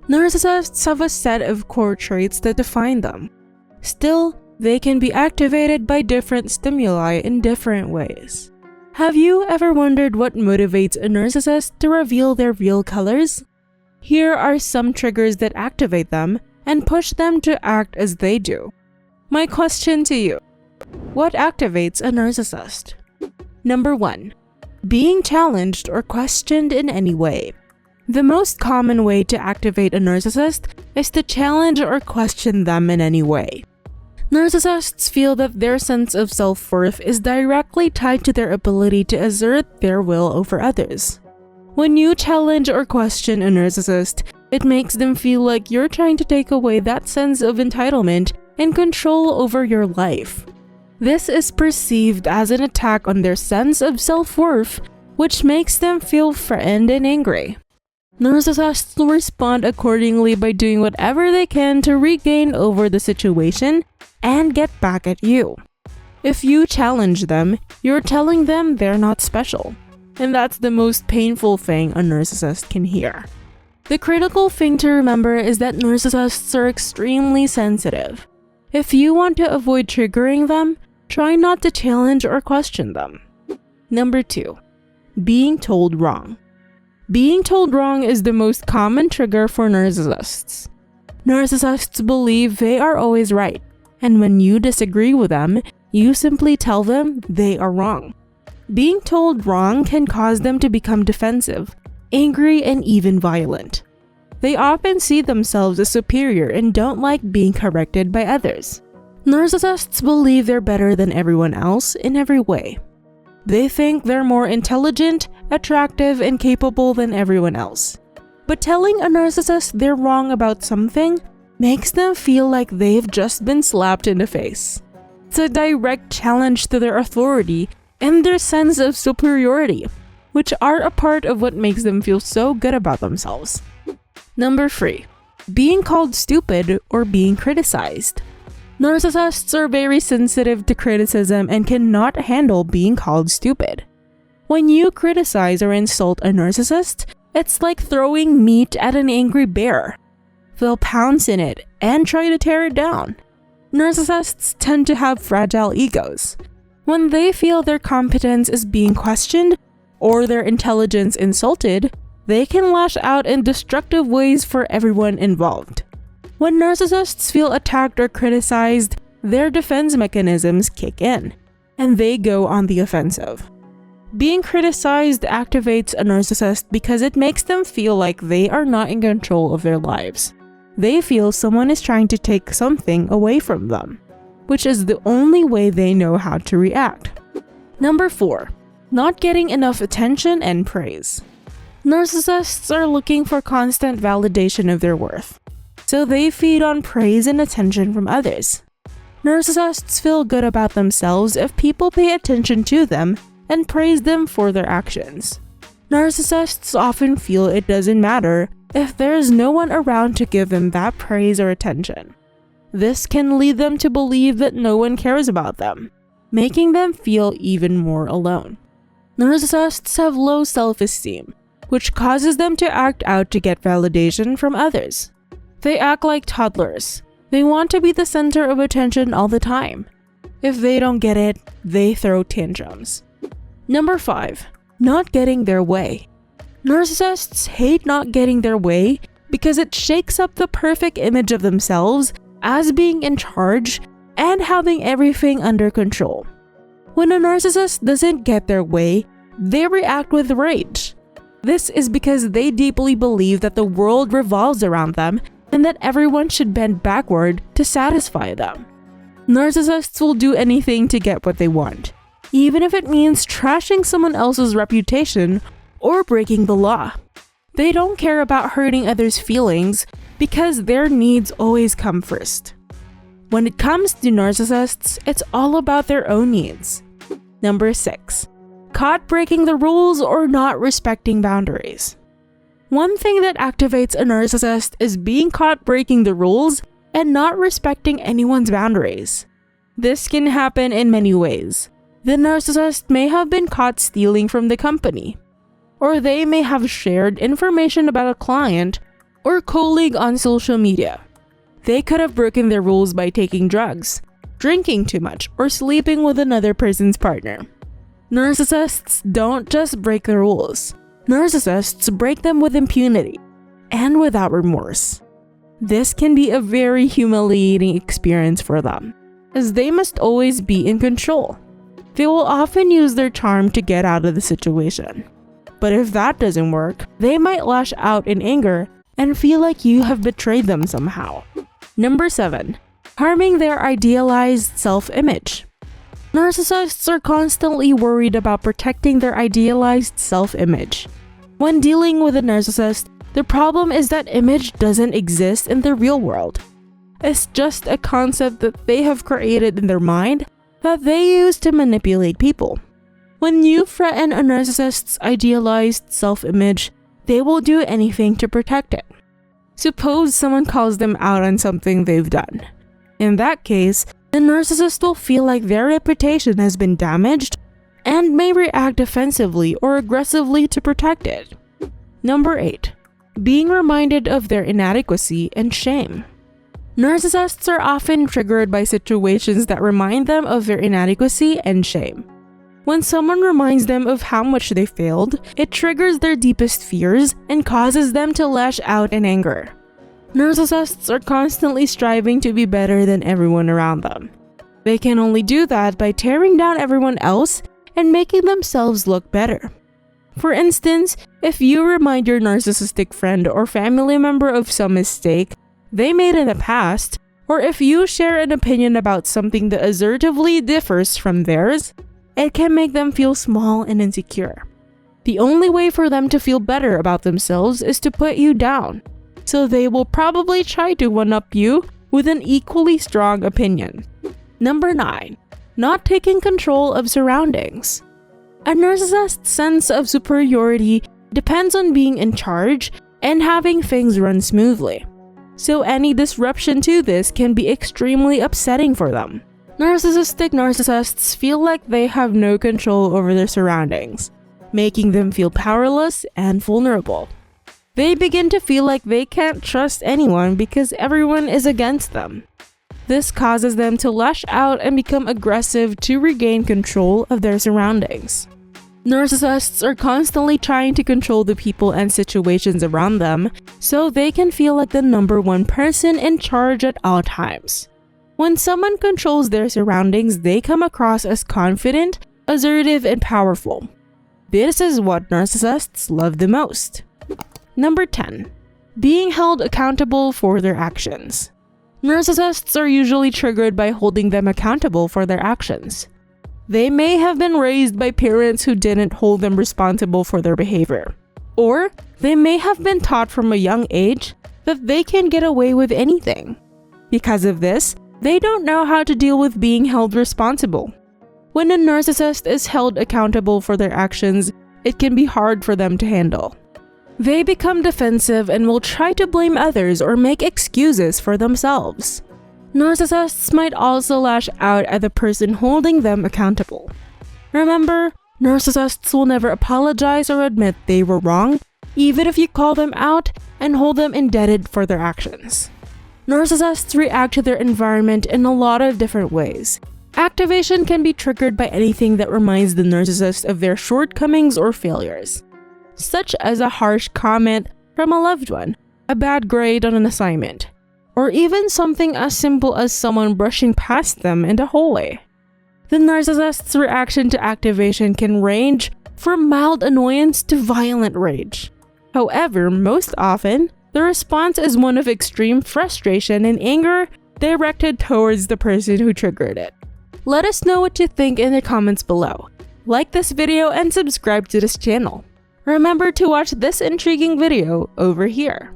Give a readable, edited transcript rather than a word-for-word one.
Narcissists have a set of core traits that define them. Still, they can be activated by different stimuli in different ways. Have you ever wondered what motivates a narcissist to reveal their real colors? Here are some triggers that activate them and push them to act as they do. My question to you: what activates a narcissist? Number 1. Being challenged or questioned in any way. The most common way to activate a narcissist is to challenge or question them in any way. Narcissists feel that their sense of self-worth is directly tied to their ability to assert their will over others. When you challenge or question a narcissist, it makes them feel like you're trying to take away that sense of entitlement and control over your life. This is perceived as an attack on their sense of self-worth, which makes them feel threatened and angry. Narcissists will respond accordingly by doing whatever they can to regain over the situation and get back at you. If you challenge them, you're telling them they're not special. And that's the most painful thing a narcissist can hear. The critical thing to remember is that narcissists are extremely sensitive. If you want to avoid triggering them, try not to challenge or question them. Number 2. Being told wrong. Being told wrong is the most common trigger for narcissists. Narcissists believe they are always right, and when you disagree with them, you simply tell them they are wrong. Being told wrong can cause them to become defensive, angry, and even violent. They often see themselves as superior and don't like being corrected by others. Narcissists believe they're better than everyone else in every way. They think they're more intelligent, attractive, and capable than everyone else. But telling a narcissist they're wrong about something makes them feel like they've just been slapped in the face. It's a direct challenge to their authority and their sense of superiority, which are a part of what makes them feel so good about themselves. Number 3. Being called stupid or being criticized. Narcissists are very sensitive to criticism and cannot handle being called stupid. When you criticize or insult a narcissist, it's like throwing meat at an angry bear. They'll pounce in it and try to tear it down. Narcissists tend to have fragile egos. When they feel their competence is being questioned or their intelligence insulted, they can lash out in destructive ways for everyone involved. When narcissists feel attacked or criticized, their defense mechanisms kick in, and they go on the offensive. Being criticized activates a narcissist because it makes them feel like they are not in control of their lives. They feel someone is trying to take something away from them, which is the only way they know how to react. Number 4. Not getting enough attention and praise. Narcissists are looking for constant validation of their worth, so they feed on praise and attention from others. Narcissists feel good about themselves if people pay attention to them and praise them for their actions. Narcissists often feel it doesn't matter if there is no one around to give them that praise or attention. This can lead them to believe that no one cares about them, making them feel even more alone. Narcissists have low self-esteem, which causes them to act out to get validation from others. They act like toddlers. They want to be the center of attention all the time. If they don't get it, they throw tantrums. Number 5. Not getting their way. Narcissists hate not getting their way because it shakes up the perfect image of themselves as being in charge and having everything under control. When a narcissist doesn't get their way, they react with rage. This is because they deeply believe that the world revolves around them and that everyone should bend backward to satisfy them. Narcissists will do anything to get what they want, even if it means trashing someone else's reputation or breaking the law. They don't care about hurting others' feelings because their needs always come first. When it comes to narcissists, it's all about their own needs. Number 6. Caught breaking the rules or not respecting boundaries. One thing that activates a narcissist is being caught breaking the rules and not respecting anyone's boundaries. This can happen in many ways. The narcissist may have been caught stealing from the company, or they may have shared information about a client or colleague on social media. They could have broken their rules by taking drugs, drinking too much, or sleeping with another person's partner. Narcissists don't just break the rules. Narcissists break them with impunity and without remorse. This can be a very humiliating experience for them, as they must always be in control. They will often use their charm to get out of the situation. But if that doesn't work, they might lash out in anger and feel like you have betrayed them somehow. Number 7. Harming their idealized self-image. Narcissists are constantly worried about protecting their idealized self-image. When dealing with a narcissist, the problem is that image doesn't exist in the real world. It's just a concept that they have created in their mind that they use to manipulate people. When you threaten a narcissist's idealized self-image, they will do anything to protect it. Suppose someone calls them out on something they've done. In that case, the narcissist will feel like their reputation has been damaged and may react defensively or aggressively to protect it. Number 8. Being reminded of their inadequacy and shame. Narcissists are often triggered by situations that remind them of their inadequacy and shame. When someone reminds them of how much they failed, it triggers their deepest fears and causes them to lash out in anger. Narcissists are constantly striving to be better than everyone around them. They can only do that by tearing down everyone else and making themselves look better. For instance, if you remind your narcissistic friend or family member of some mistake they made in the past, or if you share an opinion about something that assertively differs from theirs, it can make them feel small and insecure. The only way for them to feel better about themselves is to put you down, so they will probably try to one-up you with an equally strong opinion. Number 9. Not taking control of surroundings. A narcissist's sense of superiority depends on being in charge and having things run smoothly. So any disruption to this can be extremely upsetting for them. Narcissistic narcissists feel like they have no control over their surroundings, making them feel powerless and vulnerable. They begin to feel like they can't trust anyone because everyone is against them. This causes them to lash out and become aggressive to regain control of their surroundings. Narcissists are constantly trying to control the people and situations around them so they can feel like the number one person in charge at all times. When someone controls their surroundings, they come across as confident, assertive, and powerful. This is what narcissists love the most. Number 10. Being held accountable for their actions. Narcissists are usually triggered by holding them accountable for their actions. They may have been raised by parents who didn't hold them responsible for their behavior. Or they may have been taught from a young age that they can get away with anything. Because of this, they don't know how to deal with being held responsible. When a narcissist is held accountable for their actions, it can be hard for them to handle. They become defensive and will try to blame others or make excuses for themselves. Narcissists might also lash out at the person holding them accountable. Remember, narcissists will never apologize or admit they were wrong, even if you call them out and hold them indebted for their actions. Narcissists react to their environment in a lot of different ways. Activation can be triggered by anything that reminds the narcissist of their shortcomings or failures, such as a harsh comment from a loved one, a bad grade on an assignment, or even something as simple as someone brushing past them in the hallway. The narcissist's reaction to activation can range from mild annoyance to violent rage. However, most often, the response is one of extreme frustration and anger directed towards the person who triggered it. Let us know what you think in the comments below. Like this video and subscribe to this channel. Remember to watch this intriguing video over here.